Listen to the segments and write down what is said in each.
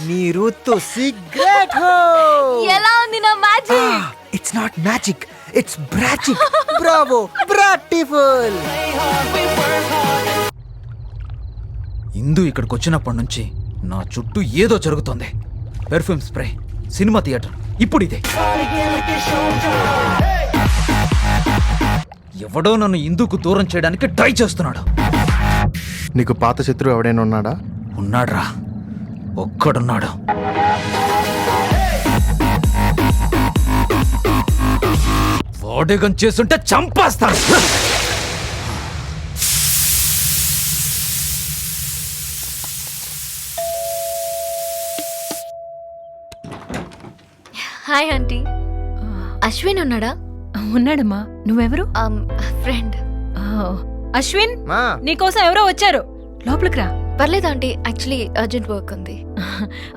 నీరు తో సిగరెట్ హో. ఎలా ఉంది నా magic? It's not magic, it's బ్రాచిక్. బ్రావో, బ్రాటిఫుల్. ఇందు ఇక్కడికి వచ్చినప్పటి నుంచి నా చుట్టూ ఏదో జరుగుతోంది. పెర్ఫ్యూమ్ స్ప్రే, సినిమా థియేటర్, ఇప్పుడు ఇదే. ఎవడో నన్ను ఇందుకు దూరం చేయడానికి ట్రై చేస్తున్నాడు. నీకు పాత శత్రువు ఎవడైనా ఉన్నాడా? ఉన్నాడ్రా, ఒక్కడున్నాడు. వాడేగం చేస్తుంటే చంపేస్తాను. Hi aunty. అశ్విన్ ఉన్నాడా? ఉన్నాడమ్మా. నువ్వెవరు? ఫ్రెండ్. అశ్విన్, మా నీకోసం ఎవరో వచ్చారు. లోపలికి రా. పర్లేదు ఆంటీ, యాక్చువల్లీ అర్జెంట్ వర్క్ ఉంది.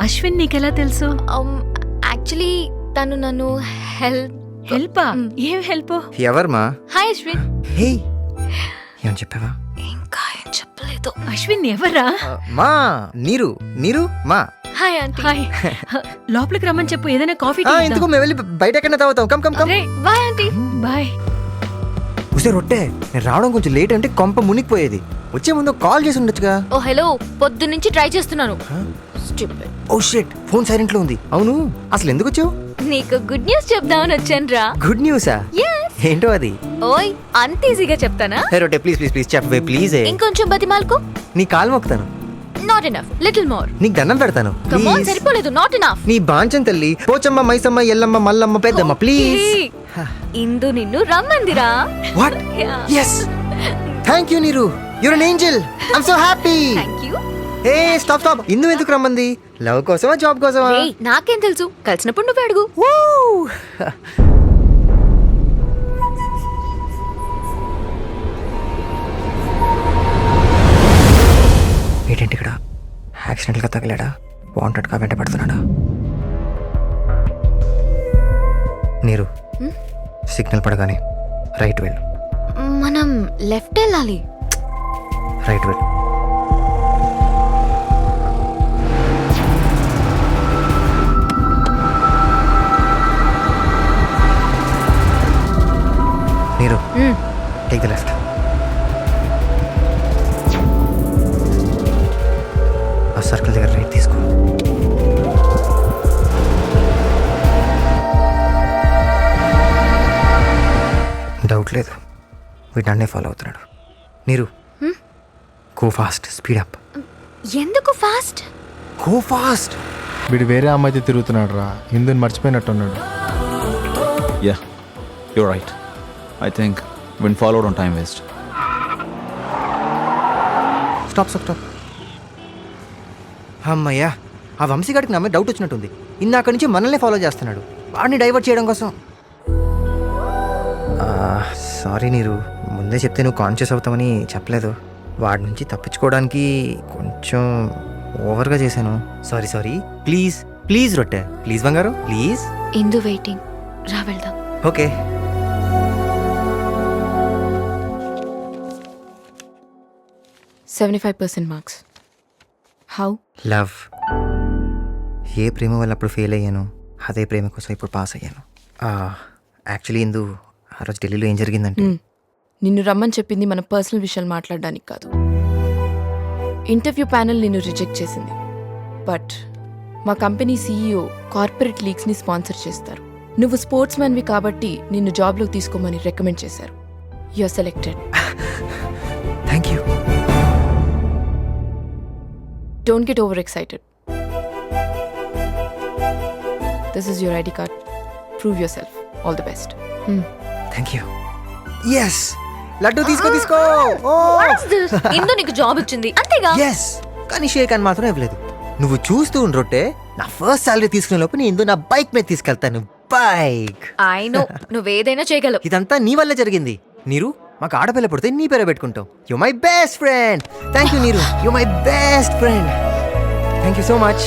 అశ్విన్ నీకెలా తెలుసు? యాక్చువల్లీ తను నన్ను హెల్పా? ఏం హెల్ప్? ఎవరు మా? హాయ్ అశ్విన్. హే, ఏం చెప్పావా? ఇంకా ఏం చెప్పలేదు. అశ్విన్ ఎవర్రా? మా నీరు. నీరు మా. Hi aunty. హాయ్. లోపలికి రమ్మని చెప్పు. ఏదైనా కాఫీ ఎందుకు మేము వెళ్ళి బయట ఎక్కడ తాగుతాం? Come come come. Bye aunty. Bye. ఉసే రొట్టె, నేను రావడం కొంచెం లేట్ అంటే కొంప మునిగిపోయేది. వచ్చే ముందు కాల్ చేసి ఉండొచ్చుగా. ఓ హలో, పొద్దు నుంచి ట్రై చేస్తున్నాను. ఓ షిట్, ఫోన్ సైలెంట్ లో ఉంది. అవును, అసలు ఎందుకు వచ్చావు? నీకు గుడ్ న్యూస్ చెప్దామని వచ్చాను రా. గుడ్ న్యూసా? ఏంటో అది? ఓయ్, అంత ఈజీగా చెప్తానా? హే రొట్టె, ప్లీజ్ ప్లీజ్ ప్లీజ్ చెప్పవే ప్లీజ్. ఇంకొంచెం బతిమాలకు. నీ కాలు మొక్కుతాను. Not enough, little more. నీకు దండం పెడతాను. Come on, please. సరిపోలేదు. Not enough. నీ బాంచన్ తల్లి, పోచమ్మ, మైసమ్మ, ఎల్లమ్మ, మల్లమ్మ, పెద్దమ్మ, ప్లీజ్. ఇందు నిన్ను రమ్మందిరా. What? Yeah. yes. Thank you నీరు. You're an angel. I'm so happy. Thank you. ఏ స్టాప్ స్టాప్. ఇందు ఎందుకు రమ్మంది? లవ్ కోసమా, జాబ్ కోసమా? ఏయ్, నాకేం తెలుసు? కలిసినప్పుడు నువ్వే అడుగు. ఏంటంటే ఇక్కడ యాక్సిడెంట్గా తగిలాడా? వాంటెడ్గా వెంట పడుతున్నాడా? నీరు, సిగ్నల్ పడగానే రైట్ వెళ్ళు. మనం లెఫ్ట్ వెళ్ళాలి. రైట్ వెళ్ళు. నీరు, టేక్ ద లెఫ్ట్. ఆ సర్కిల్ దగ్గర రైట్ తీసుకో. డౌట్ లేదు, వీటన్నే ఫాలో అవుతున్నాడు. నీరు, గో ఫాస్ట్, స్పీడ్ అప్. ఎందుకు ఫాస్ట్? Go fast. వీడు వేరే అమ్మాయితో తిరుగుతున్నాడు రా. హిందూని మర్చిపోయినట్టున్నాడు. Yeah, you're right. I think when followed on time waste. Stop stop stop. అమ్మయ్యా, ఆ వంశీగాడికి నా మీద డౌట్ వచ్చినట్టుంది. ఇందాక నుంచి మనల్ని ఫాలో చేస్తున్నాడు, వాడిని డైవర్ట్ చేయడం కోసం. సారీ నీరు, ముందే చెప్తే నువ్వు కాన్షియస్ అవుతామని చెప్పలేదు. వాడి నుంచి తప్పించుకోవడానికి కొంచెం ఓవర్గా చేశాను. Sorry sorry. ప్లీజ్ ప్లీజ్ రొట్టె, ప్లీజ్ బంగారు, ప్లీజ్. ఇందు వెయిటింగ్, రా వెళ్దాం. ఓకే. మార్క్స్. హౌ? లవ్. ఏ ప్రేమ వల్ల అప్పుడు ఫెయిల్ అయ్యాను, అదే ప్రేమ కోసం ఇప్పుడు పాస్ అయ్యాను. యాక్చువల్లీ ఇందు, ఆ రోజు ఢిల్లీలో ఏం జరిగిందంటే, నిన్ను రమ్మని చెప్పింది మన పర్సనల్ విషయాలు మాట్లాడడానికి కాదు. ఇంటర్వ్యూ ప్యానెల్ నిన్ను రిజెక్ట్ చేసింది. బట్ మా కంపెనీ సీఈఓ కార్పొరేట్ లీగ్స్ని స్పాన్సర్ చేస్తారు. నువ్వు స్పోర్ట్స్ మ్యాన్వి కాబట్టి నిన్ను జాబ్లోకి తీసుకోమని రికమెండ్ చేశారు. You are selected. Thank you. Don't get over excited. This is your ID card. Prove yourself. All the best. Thank you. Yes, లడ్డు తీసుకో తీసుకో. ఇందు నీకు జాబ్ వచ్చింది అంతేగా? ఎస్, కానీ షేక్ అని మాత్రం ఇవ్వలేదు. నువ్వు చూస్తూ ఉండ్రొట్టే, నా ఫస్ట్ సాలరీ తీసుకునే లోపు నేను ఇందు నా బైక్ మీద తీసుకెళ్తాను. బైక్. ఐ నో, నువ్వేదైనా చేయగలవు. ఇదంతా నీ వల్ల జరిగింది. నీరు, మాకు ఆడపిల్ల పుడితే నీ పేరే పెట్టుకుంటాం. You my best friend. Thank you Neeru, you my best friend. Thank you so much.